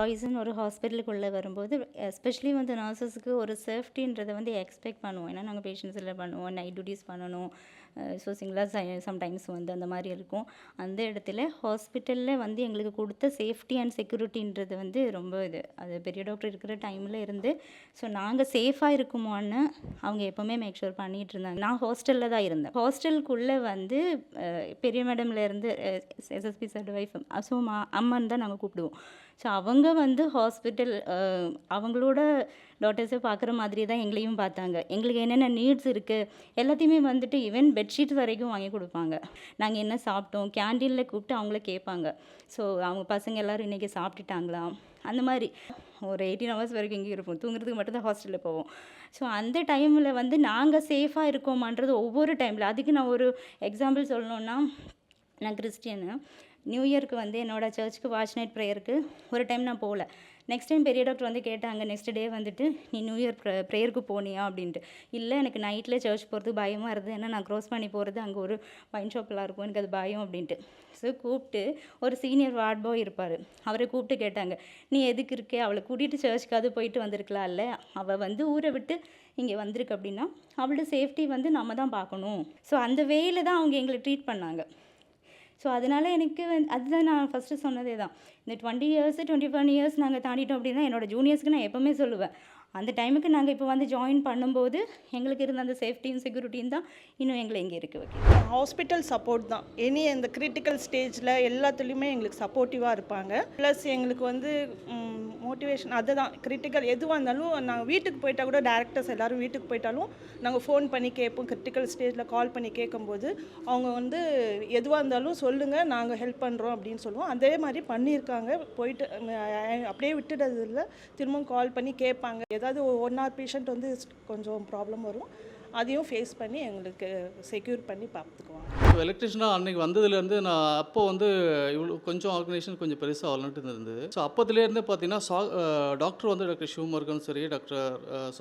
எம்ப்ளாயீஸ்ன்னு ஒரு ஹாஸ்பிட்டலுக்குள்ளே வரும்போது எஸ்பெஷலி வந்து நர்சஸ்க்கு ஒரு சேஃப்டின்றதை வந்து எக்ஸ்பெக்ட் பண்ணுவோம். ஏன்னா நாங்கள் பேஷண்ட்ஸில் பண்ணுவோம், நைட் டியூட்டிஸ் பண்ணணும். ஸோ சிங்கிளாக சம்டைம்ஸ் வந்து அந்த மாதிரி இருக்கும். அந்த இடத்துல ஹாஸ்பிட்டலில் வந்து எங்களுக்கு கொடுத்த சேஃப்டி அண்ட் செக்யூரிட்டின்றது வந்து ரொம்ப அது பெரிய டாக்டர் இருக்கிற டைமில் இருந்து ஸோ நாங்கள் சேஃபாக இருக்குமோன்னு அவங்க எப்போவுமே மேக் ஷூர் பண்ணிகிட்டு இருந்தாங்க. நான் ஹாஸ்டலில் தான் இருந்தேன். ஹாஸ்டலுக்குள்ளே வந்து பெரிய மேடம்லேருந்து எஸ்எஸ்பி சார் ஒய்ஃப் ஸோ அம்மன் தான் நாங்கள் கூப்பிடுவோம். ஸோ அவங்க வந்து ஹாஸ்பிட்டல் அவங்களோட டாக்டர்ஸை பார்க்குற மாதிரி தான் எங்களையும் பார்த்தாங்க. எங்களுக்கு என்னென்ன நீட்ஸ் இருக்குது எல்லாத்தையுமே வந்துட்டு ஈவன் பெட்ஷீட் வரைக்கும் வாங்கி கொடுப்பாங்க. நாங்கள் என்ன சாப்பிட்டோம் கேண்டீனில் கூப்பிட்டு அவங்கள கேட்பாங்க. ஸோ அவங்க பசங்க எல்லோரும் இன்றைக்கி சாப்பிட்டுட்டாங்களா அந்த மாதிரி ஒரு 18 ஹவர்ஸ் வரைக்கும் இங்கே இருப்போம். தூங்குறதுக்கு மட்டும்தான் ஹாஸ்டலில் போவோம். ஸோ அந்த டைமில் வந்து நாங்கள் சேஃபாக இருக்கோமான்றது ஒவ்வொரு டைமில் அதுக்கு நான் ஒரு எக்ஸாம்பிள் சொல்லணுன்னா நான் கிறிஸ்டியனு. நியூ இயருக்கு வந்து என்னோடய சர்ச்சுக்கு வாட்ச் நைட் ப்ரேயருக்கு ஒரு டைம் நான் போகல. நெக்ஸ்ட் டைம் பெரிய டாக்டர் வந்து கேட்டாங்க நெக்ஸ்ட் டே வந்துட்டு நீ நியூ இயர் ப்ரேயருக்கு போனியா அப்படின்ட்டு. இல்லை எனக்கு நைட்டில் சர்ச் போகிறது பயமாக இருந்தது. ஏன்னா நான் க்ராஸ் பண்ணி போகிறது அங்கே ஒரு வைன் ஷாப்லாம் இருக்கும், எனக்கு அது பயம் அப்படின்ட்டு. ஸோ கூப்பிட்டு ஒரு சீனியர் வார்ட் பாய் இருப்பார், அவரை கூப்பிட்டு கேட்டாங்க நீ எதுக்கு இருக்கே, அவளை கூட்டிகிட்டு சர்ச்சுக்காவது போயிட்டு வந்திருக்கலாம்ல, அவள் வந்து ஊரை விட்டு இங்கே வந்திருக்கு அப்படின்னா அவளோட சேஃப்டி வந்து நம்ம தான் பார்க்கணும். ஸோ அந்த வேயில் தான் அவங்க எங்களை ட்ரீட் பண்ணாங்க. ஸோ அதனால் எனக்கு அதுதான் நான் ஃபஸ்ட்டு சொன்னதே தான். இந்த 20 இயர்ஸ் 21 இயர்ஸ் நாங்கள் தாண்டிட்டோம் அப்படின்னா என்னோடய ஜூனியர்ஸ்க்கு நான் எப்போவுமே சொல்லுவேன், அந்த டைமுக்கு நாங்கள் இப்போ வந்து ஜாயின் பண்ணும்போது எங்களுக்கு இருந்த அந்த சேஃப்டியும் செக்யூரிட்டியும் தான் இன்னும் எங்களை இங்கே இருக்க வைக்கிது. ஹாஸ்பிட்டல் சப்போர்ட் தான் எனி இந்த கிரிட்டிக்கல் ஸ்டேஜில் எல்லாத்துலேயுமே எங்களுக்கு சப்போர்ட்டிவாக இருப்பாங்க. ப்ளஸ் எங்களுக்கு வந்து மோட்டிவேஷன் அதுதான் கிரிட்டிக்கல் எதுவாக இருந்தாலும் நாங்கள் வீட்டுக்கு போயிட்டால் கூட டேரக்டர்ஸ் எல்லோரும் வீட்டுக்கு போயிட்டாலும் நாங்கள் ஃபோன் பண்ணி கேட்போம். கிரிட்டிக்கல் ஸ்டேஜில் கால் பண்ணி கேட்கும்போது அவங்க வந்து எதுவாக இருந்தாலும் சொல்லுங்கள் நாங்கள் ஹெல்ப் பண்ணுறோம் அப்படின்னு சொல்லுவோம். அதே மாதிரி பண்ணியிருக்காங்க. போயிட்டு அப்படியே விட்டுடுறது இல்லை, திரும்பவும் கால் பண்ணி கேட்பாங்க. ஏதாவது 1 hour பேஷண்ட் வந்து கொஞ்சம் ப்ராப்ளம் வரும், அதையும் ஃபேஸ் பண்ணி எங்களுக்கு செக்யூர் பண்ணி பார்த்துக்குவாங்க. எலக்ட்ரிஷனாக அன்றைக்கி வந்ததுலேருந்து நான் அப்போ வந்து இவ்வளோ கொஞ்சம் ஆர்கனைசேஷன் கொஞ்சம் பெருசாக வளர்ந்துட்டு இருந்தது. ஸோ அப்போதுலேருந்து பார்த்தீங்கன்னா டாக்டர் வந்து டாக்டர் சிவமுருகன் சரி, doctor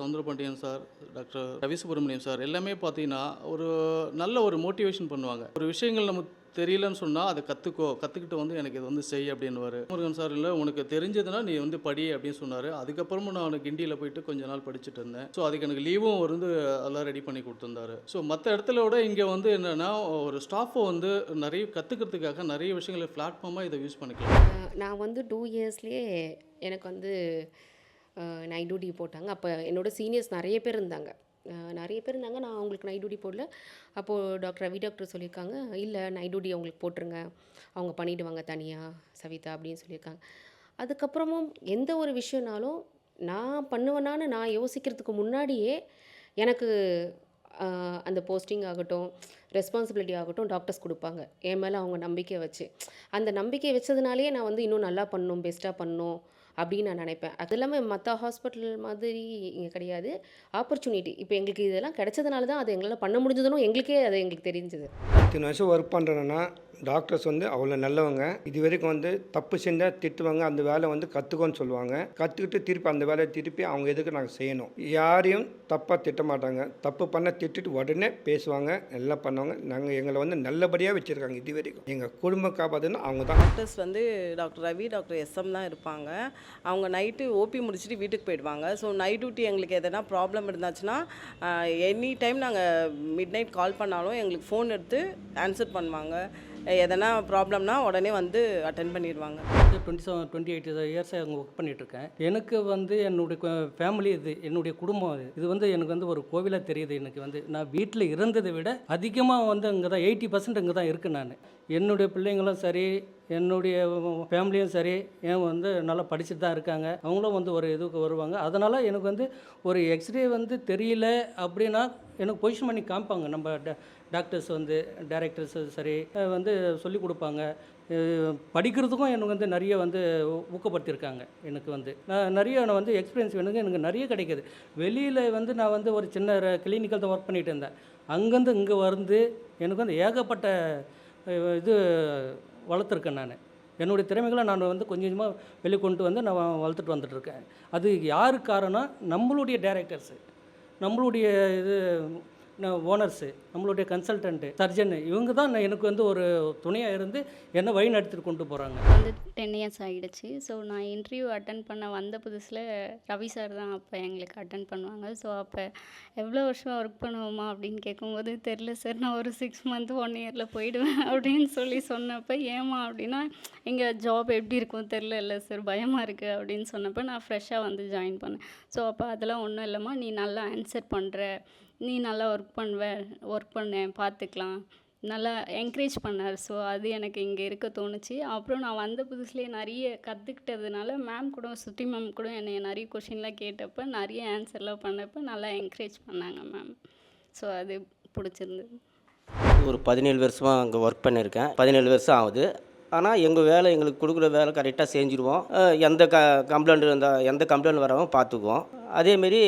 Soundarapandian sir, doctor Ravi Subramaniam sir எல்லாமே பார்த்தீங்கன்னா ஒரு நல்ல ஒரு மோட்டிவேஷன் பண்ணுவாங்க. ஒரு விஷயங்கள் நம்ம தெரியலன்னு சொன்னால் அதை கற்றுக்கிட்டு வந்து எனக்கு இது வந்து செய் அப்படின்னுவார். முருகன் சார் இல்லை உனக்கு தெரிஞ்சதுன்னா நீ வந்து படி அப்படின்னு சொன்னார். அதுக்கப்புறமும் நான் கிண்டியில் போயிட்டு கொஞ்ச நாள் படிச்சுட்டு இருந்தேன். ஸோ அதுக்கு எனக்கு லீவும் வந்து எல்லாம் ரெடி பண்ணி கொடுத்துருந்தாரு. ஸோ மற்ற இடத்துல விட இங்கே வந்து என்னென்னா ஒரு ஸ்டாஃபை வந்து நிறைய கற்றுக்கிறதுக்காக நிறைய விஷயங்களை பிளாட்ஃபார்மாக இதை யூஸ் பண்ணிக்கலாம். நான் வந்து 2 இயர்ஸ்லேயே எனக்கு வந்து நைட் டியூட்டி போட்டாங்க. அப்போ என்னோடய சீனியர்ஸ் நிறைய பேர் இருந்தாங்க. நான் அவங்களுக்கு நைட் டியூட்டி போடல. அப்போது டாக்டர் ரவி டாக்டர் சொல்லியிருக்காங்க, இல்லை நைட் டியூட்டி அவங்களுக்கு போட்டுருங்க, அவங்க பண்ணிவிடுவாங்க தனியாக சவிதா அப்படின்னு சொல்லியிருக்காங்க. அதுக்கப்புறமும் எந்த ஒரு விஷயம்னாலும் நான் பண்ணுவேனான்னு நான் யோசிக்கிறதுக்கு முன்னாடியே எனக்கு அந்த போஸ்டிங் ஆகட்டும், ரெஸ்பான்சிபிலிட்டி ஆகட்டும் டாக்டர்ஸ் கொடுப்பாங்க என் மேலே அவங்க நம்பிக்கை வச்சு. அந்த நம்பிக்கை வச்சதுனாலேயே நான் வந்து இன்னும் நல்லா பண்ணணும், பெஸ்ட்டாக பண்ணணும் அப்படின்னு நான் நினைப்பேன். அது இல்லாமல் மற்ற ஹாஸ்பிட்டல் மாதிரி இங்கே கிடையாது. ஆப்பர்ச்சுனிட்டி இப்போ எங்களுக்கு இதெல்லாம் கிடைச்சதுனால தான் அது எங்களால் பண்ண முடிஞ்சதுன்னு எங்களுக்கு தெரிஞ்சது. 10 வருஷம் ஒர்க் பண்ணுறேன்னா டாக்டர்ஸ் வந்து அவ்வளோ நல்லவங்க. இது வரைக்கும் வந்து தப்பு செஞ்சால் திட்டுவாங்க, அந்த வேலை வந்து கற்றுக்கோன்னு சொல்லுவாங்க. கற்றுக்கிட்டு திருப்பி அந்த வேலையை திருப்பி அவங்க எதுக்கு நாங்கள் செய்யணும். யாரையும் தப்பாக திட்ட மாட்டாங்க. தப்பு பண்ண திட்டுட்டு உடனே பேசுவாங்க, எல்லாம் பண்ணுவாங்க. நாங்கள் எங்களை வந்து நல்லபடியாக வச்சுருக்காங்க. இது வரைக்கும் எங்கள் குடும்ப காப்பாதுன்னு அவங்க தான். டாக்டர்ஸ் வந்து டாக்டர் ரவி, டாக்டர் எஸ்எம் தான் இருப்பாங்க. அவங்க நைட்டு ஓபி முடிச்சுட்டு வீட்டுக்கு போயிடுவாங்க. ஸோ நைட் டியூட்டி எங்களுக்கு எதனா ப்ராப்ளம் இருந்தாச்சுன்னா எனி டைம் நாங்கள் மிட் நைட் கால் பண்ணாலும் எங்களுக்கு ஃபோன் எடுத்து ஆன்சர் பண்ணுவாங்க. எதனா ப்ராப்ளம்னா உடனே வந்து அட்டென்ட் பண்ணிடுவாங்க. 28 இயர்ஸாக அங்கே ஒர்க் பண்ணிகிட்ருக்கேன். எனக்கு வந்து என்னுடைய ஃபேமிலி என்னுடைய குடும்பம் இது வந்து எனக்கு வந்து ஒரு கோவிலாக தெரியுது. எனக்கு வந்து நான் வீட்டில் இருந்ததை விட அதிகமாக வந்து அங்கே தான் 80% இங்கே தான் இருக்கேன். நான் என்னுடைய பிள்ளைங்களும் சரி, என்னுடைய ஃபேமிலியும் சரி, ஏன் வந்து நல்லா படிச்சுட்டு தான் இருக்காங்க. அவங்களும் வந்து ஒரு இதுக்கு வருவாங்க. அதனால் எனக்கு வந்து ஒரு எக்ஸ்ரே வந்து தெரியல அப்படின்னா எனக்கு பொசிஷன் பண்ணி காமிப்பாங்க. நம்ம டாக்டர்ஸ் வந்து டைரக்டர்ஸ் சரி வந்து சொல்லிக் கொடுப்பாங்க. படிக்கிறதுக்கும் எனக்கு வந்து நிறைய வந்து ஊக்கப்படுத்தியிருக்காங்க. எனக்கு வந்து நான் நிறைய வந்து எக்ஸ்பீரியன்ஸ் எனக்கு நிறைய கிடைக்கிது. வெளியில் வந்து நான் வந்து ஒரு சின்ன கிளினிக்கல் தான் ஒர்க் பண்ணிகிட்டு இருந்தேன். அங்கேருந்து இங்கே வந்து எனக்கு வந்து ஏகப்பட்ட இது வளர்த்துருக்கேன். நான் என்னுடைய திறமைகளை நான் வந்து கொஞ்சம் கொஞ்சமாக வெளிக்கொண்டு வந்து நான் வளர்த்துட்டு வந்துட்டுருக்கேன். அது யார் காரணம்? நம்மளுடைய டைரக்டர்ஸு, நம்மளுடைய இது ஓனர்ஸு, நம்மளுடைய கன்சல்டன்ட்டு, சர்ஜன், இவங்க தான் எனக்கு வந்து ஒரு துணையாக இருந்து என்னை வழி நடத்திட்டு கொண்டு போகிறாங்க. வந்து 10 இயர்ஸ் ஆகிடுச்சு. ஸோ நான் இன்டர்வியூ அட்டன் பண்ண வந்த புதுசில் ரவி சார் தான் அப்போ எங்களுக்கு அட்டன் பண்ணுவாங்க. ஸோ அப்போ எவ்வளோ வருஷம் ஒர்க் பண்ணுவோமா அப்படின்னு கேட்கும்போது, தெரில சார், நான் ஒரு 6 மந்த் 1 இயரில் போயிடுவேன் அப்படின்னு சொன்னப்போ, ஏமா அப்படின்னா, இங்கே ஜாப் எப்படி இருக்கும் தெரில சார், பயமாக இருக்குது அப்படின்னு சொன்னப்போ நான் ஃப்ரெஷ்ஷாக வந்து ஜாயின் பண்ணேன். ஸோ அப்போ அதெல்லாம் ஒன்றும் இல்லைம்மா, நீ நல்லா ஆன்சர் பண்ணுற, நீ நல்லா ஒர்க் பண்ணேன், பார்த்துக்கலாம், நல்லா என்கரேஜ் பண்ணார். ஸோ அது எனக்கு இங்கே இருக்க தோணுச்சு. அப்புறம் நான் வந்த புதுசுலேயே நிறைய கற்றுக்கிட்டதுனால மேம் கூட, சுட்டி மேம் கூட என்னை நிறைய கொஷின்லாம் கேட்டப்போ நிறைய ஆன்சர்லாம் பண்ணப்போ நல்லா என்கரேஜ் பண்ணாங்க மேம். ஸோ அது பிடிச்சிருந்தது. ஒரு 17 வருஷமாக அங்கே ஒர்க் பண்ணியிருக்கேன். 17 வருஷம் ஆகுது. ஆனால் எங்கள் வேலை, எங்களுக்கு கொடுக்குற வேலை கரெக்டாக செஞ்சுருவோம். எந்த கம்ப்ளைண்ட் இருந்தால், எந்த கம்ப்ளைண்ட் வரவும் பார்த்துக்குவோம். அதேமாரி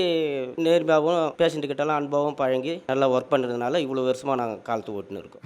நேர்மையாகவும் பேஷண்ட்டுக்கிட்டலாம் அன்பாகவும் பழகி நல்லா ஒர்க் பண்ணுறதுனால இவ்வளோ வருஷமாக நாங்கள் காலத்து ஓட்டுன்னு இருக்கோம்.